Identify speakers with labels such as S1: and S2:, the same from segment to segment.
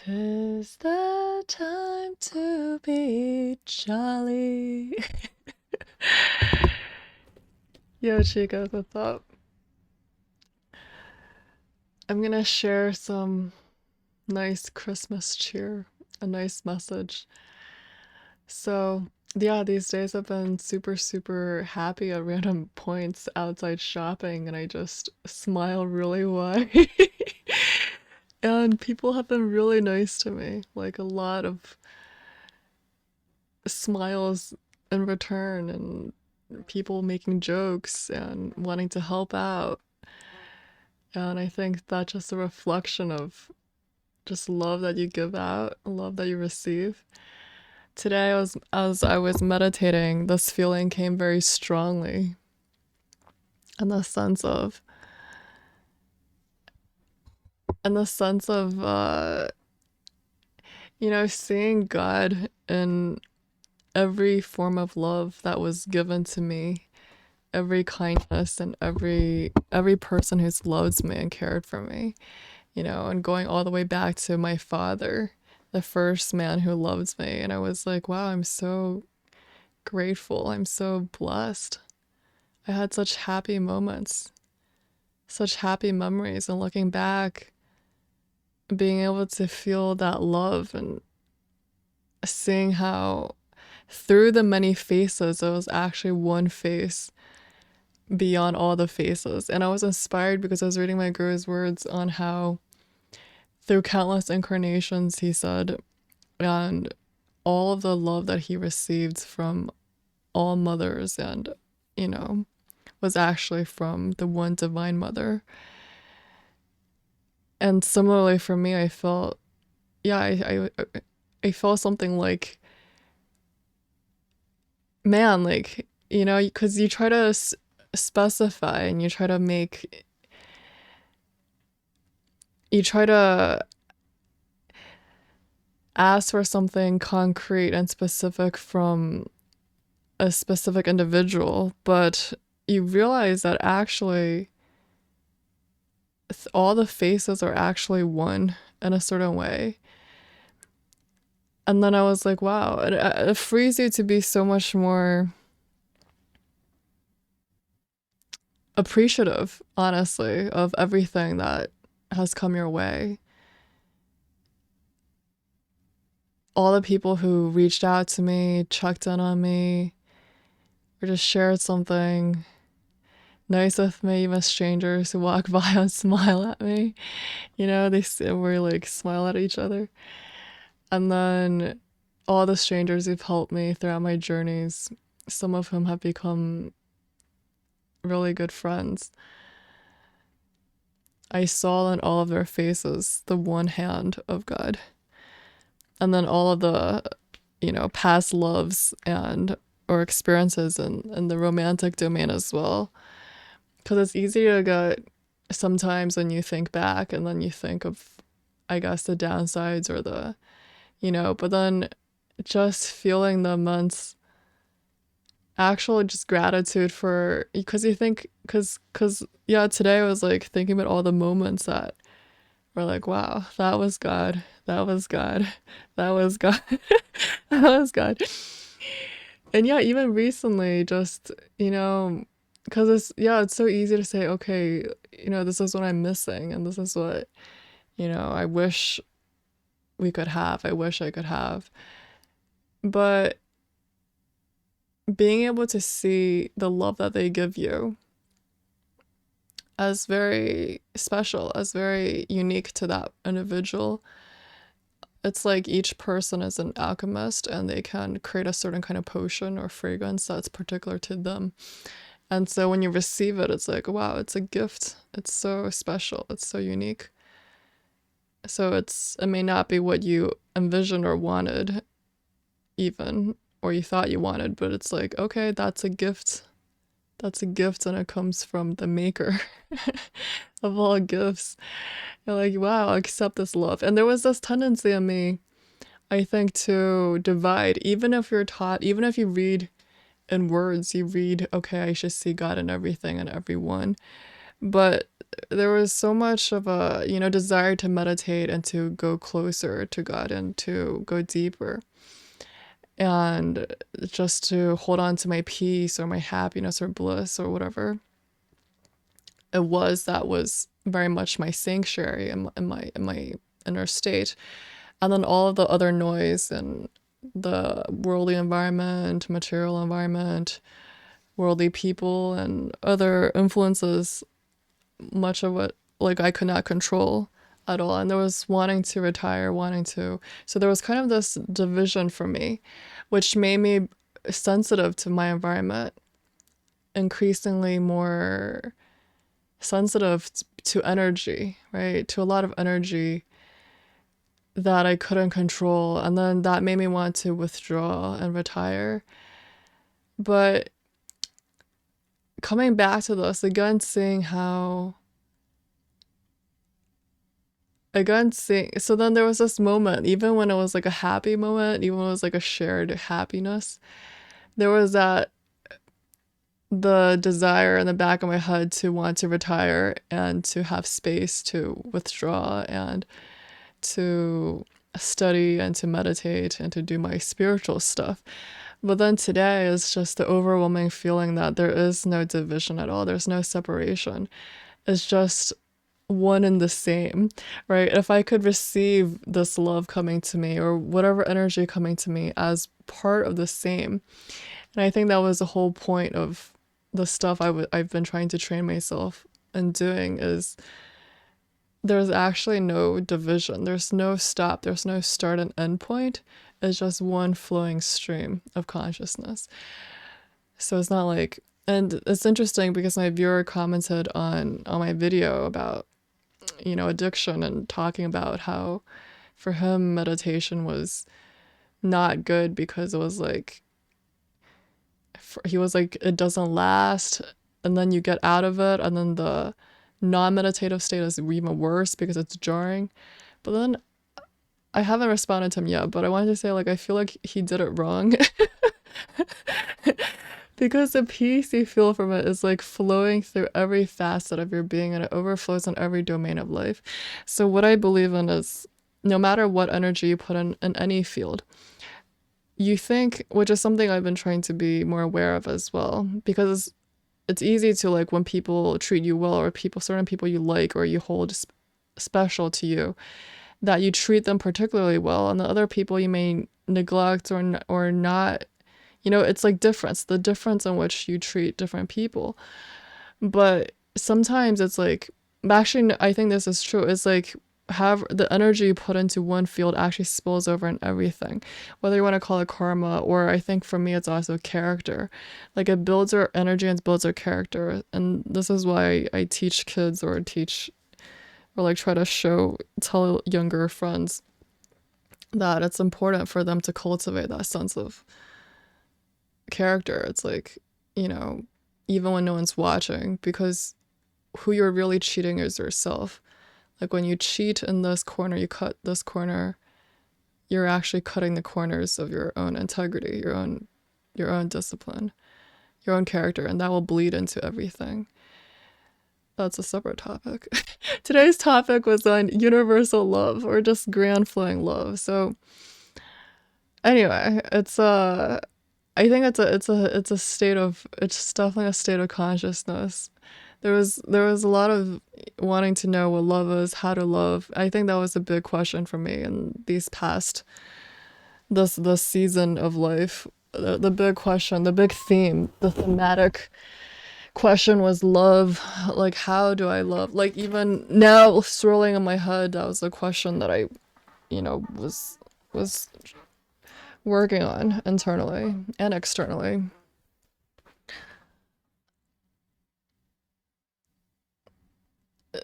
S1: 'Tis the time to be jolly. Yo, Chica, what's up? I'm gonna share some nice Christmas cheer, a nice message. So, yeah, these days I've been super happy at random points outside shopping, and I just smile really wide. And people have been really nice to me, like a lot of smiles in return, and people making jokes and wanting to help out. And I think that's just a reflection of just love that you give out, love that you receive. Today, as I was meditating, this feeling came very strongly, in the sense of, in the sense of, seeing God in every form of love that was given to me, every kindness and every person who's loved me and cared for me, and going all the way back to my father, the first man who loved me. And I was like, wow, I'm so grateful. I'm so blessed. I had such happy moments, such happy memories. And looking back, being able to feel that love and seeing how through the many faces, it was actually one face beyond all the faces. And I was inspired because I was reading my guru's words on how through countless incarnations, he said, and all of the love that he received from all mothers and, you know, was actually from the one divine mother. And similarly for me, I felt, yeah, I felt something like, man, like, because you try to specify and you try to ask for something concrete and specific from a specific individual, but you realize that actually all the faces are actually one in a certain way. And then I was like, wow, it frees you to be so much more appreciative, honestly, of everything that has come your way. All the people who reached out to me, checked in on me, or just shared something nice with me, even strangers who walk by and smile at me. We're like smile at each other. And then all the strangers who've helped me throughout my journeys, some of whom have become really good friends. I saw in all of their faces the one hand of God. And then all of the, past loves and or experiences in the romantic domain as well. Because it's easy to get sometimes when you think back and then you think of, I guess, the downsides or but then just feeling the immense actual just gratitude for, because you think, yeah, today I was like thinking about all the moments that were like, wow, that was God, that was God, that was God, that was God. And yeah, even recently, just, because it's so easy to say, okay, this is what I'm missing, and this is what, I wish we could have, I wish I could have. But being able to see the love that they give you as very special, as very unique to that individual. It's like each person is an alchemist and they can create a certain kind of potion or fragrance that's particular to them. And so when you receive it, it's like, wow, it's a gift. It's so special. It's so unique. So it may not be what you envisioned or wanted, even, or you thought you wanted, but it's like, okay, that's a gift. That's a gift, and it comes from the maker of all gifts. You're like, wow, accept this love. And there was this tendency in me, I think, to divide, even if you're taught, even if you read in words, you read, okay, I should see God in everything and everyone. But there was so much of a, desire to meditate and to go closer to God and to go deeper and just to hold on to my peace or my happiness or bliss or whatever it was that was very much my sanctuary in my inner state. And then all of the other noise and the worldly environment, material environment, worldly people, and other influences, much of it like I could not control at all. And there was wanting to retire, wanting to. So there was kind of this division for me, which made me sensitive to my environment, increasingly more sensitive to energy, right? To a lot of energy that I couldn't control. And then that made me want to withdraw and retire. But coming back to this, again, seeing how, so then there was this moment, even when it was like a happy moment, even when it was like a shared happiness, there was the desire in the back of my head to want to retire and to have space to withdraw and to study and to meditate and to do my spiritual stuff. But then today is just the overwhelming feeling that there is no division at all. There's no separation. It's just one and the same, right? If I could receive this love coming to me or whatever energy coming to me as part of the same. And I think that was the whole point of the stuff I've been trying to train myself in doing is there's actually no division. There's no stop. There's no start and end point. It's just one flowing stream of consciousness. So it's not like, and it's interesting because my viewer commented on my video about, addiction and talking about how for him meditation was not good because it was like, he was like, it doesn't last and then you get out of it and then the non-meditative state is even worse because it's jarring. But then I haven't responded to him yet, but I wanted to say like I feel like he did it wrong. Because the peace you feel from it is like flowing through every facet of your being and it overflows in every domain of life. So what I believe in is no matter what energy you put in any field, you think, which is something I've been trying to be more aware of as well, because it's easy to like when people treat you well or certain people you like or you hold special to you, that you treat them particularly well, and the other people you may neglect or not. It's like the difference in which you treat different people. But sometimes it's like, actually, I think this is true. It's like have the energy you put into one field actually spills over in everything, whether you want to call it karma or I think for me it's also character. Like it builds our energy and builds our character, and this is why I teach kids or like try to tell younger friends that it's important for them to cultivate that sense of character. It's like, even when no one's watching, because who you're really cheating is yourself. Like when you cheat in this corner, you cut this corner, you're actually cutting the corners of your own integrity, your own discipline, your own character, and that will bleed into everything. That's a separate topic. Today's topic was on universal love or just grand flowing love. So anyway, I think it's definitely a state of consciousness. There was a lot of wanting to know what love is, how to love. I think that was a big question for me in this season of life. The big question, the big theme, the thematic question was love. Like how do I love? Like even now swirling in my head, that was a question that I, was working on internally and externally.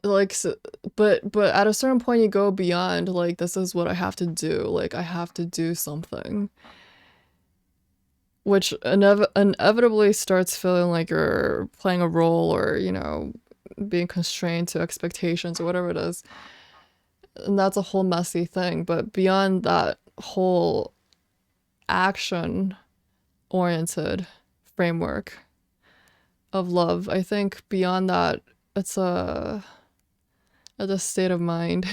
S1: Like so, but at a certain point you go beyond like this is what I have to do. Like I have to do something, which inevitably starts feeling like you're playing a role or being constrained to expectations or whatever it is. And that's a whole messy thing. But beyond that whole action oriented framework of love, I think beyond that it's a state of mind.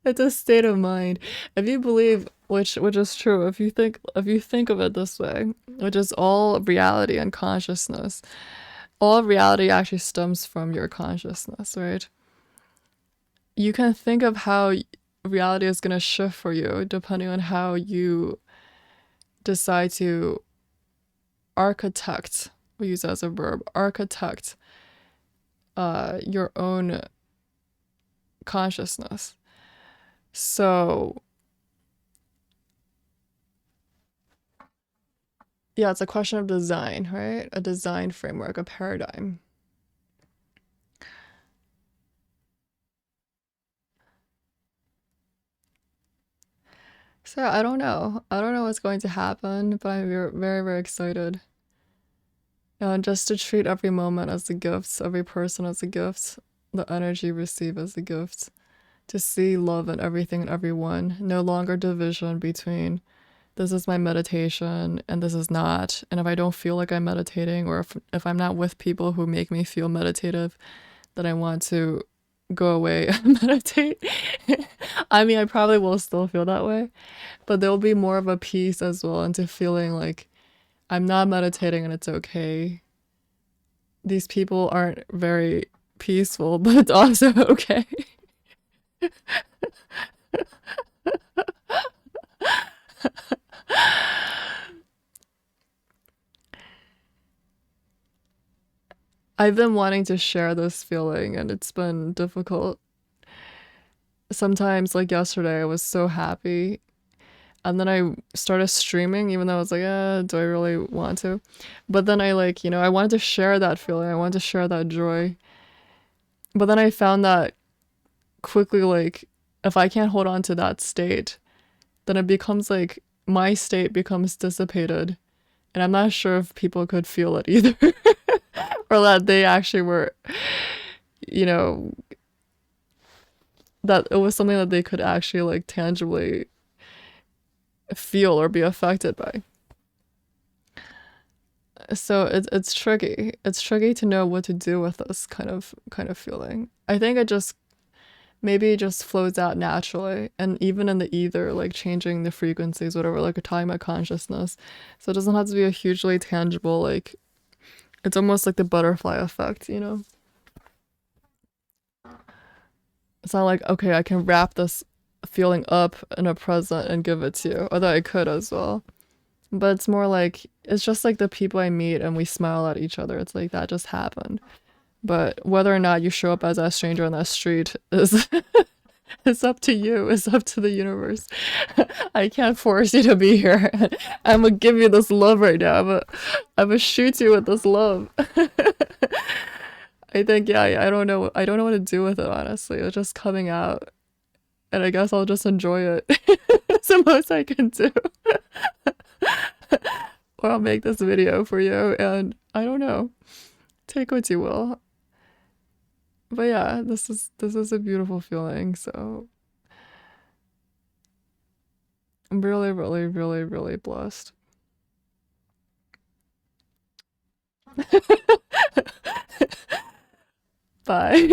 S1: It's a state of mind. If you believe, which is true, if you think of it this way, which is all reality and consciousness, all reality actually stems from your consciousness, right? You can think of how reality is gonna shift for you depending on how you decide to architect. We use it as a verb, architect your own consciousness. So yeah, it's a question of design, right? A design framework, a paradigm. So I don't know. I don't know what's going to happen, but I'm very, very excited. And just to treat every moment as a gift, every person as a gift, the energy received as a gift. To see love in everything and everyone. No longer division between this is my meditation and this is not. And if I don't feel like I'm meditating, or if I'm not with people who make me feel meditative, then I want to go away and meditate. I mean, I probably will still feel that way, but there'll be more of a peace as well into feeling like I'm not meditating and it's okay. These people aren't very peaceful, but it's also okay. I've been wanting to share this feeling and it's been difficult. Sometimes, like yesterday, I was so happy. And then I started streaming, even though I was like, do I really want to? But then I like, I wanted to share that feeling. I wanted to share that joy. But then I found that quickly, like, if I can't hold on to that state, then it becomes like my state becomes dissipated. And I'm not sure if people could feel it either. Or that they actually were, you know, that it was something that they could actually like tangibly feel or be affected by. So it's tricky. It's tricky to know what to do with this kind of feeling. I think it just maybe it just flows out naturally, and even in the ether, like changing the frequencies, whatever, like we're talking about consciousness. So it doesn't have to be a hugely tangible, like it's almost like the butterfly effect. It's not like, okay, I can wrap this feeling up in a present and give it to you, although I could as well. But it's more like it's just like the people I meet and we smile at each other. It's like that just happened. But whether or not you show up as a stranger on that street is it's up to you. It's up to the universe. I can't force you to be here. I'm gonna give you this love right now. I'm gonna shoot you with this love. I think yeah, I don't know. I don't know what to do with it honestly. It's just coming out, and I guess I'll just enjoy it. It's the most I can do. Or I'll make this video for you, and I don't know. Take what you will. But yeah, this is a beautiful feeling. So I'm really, really, really, really blessed. Bye.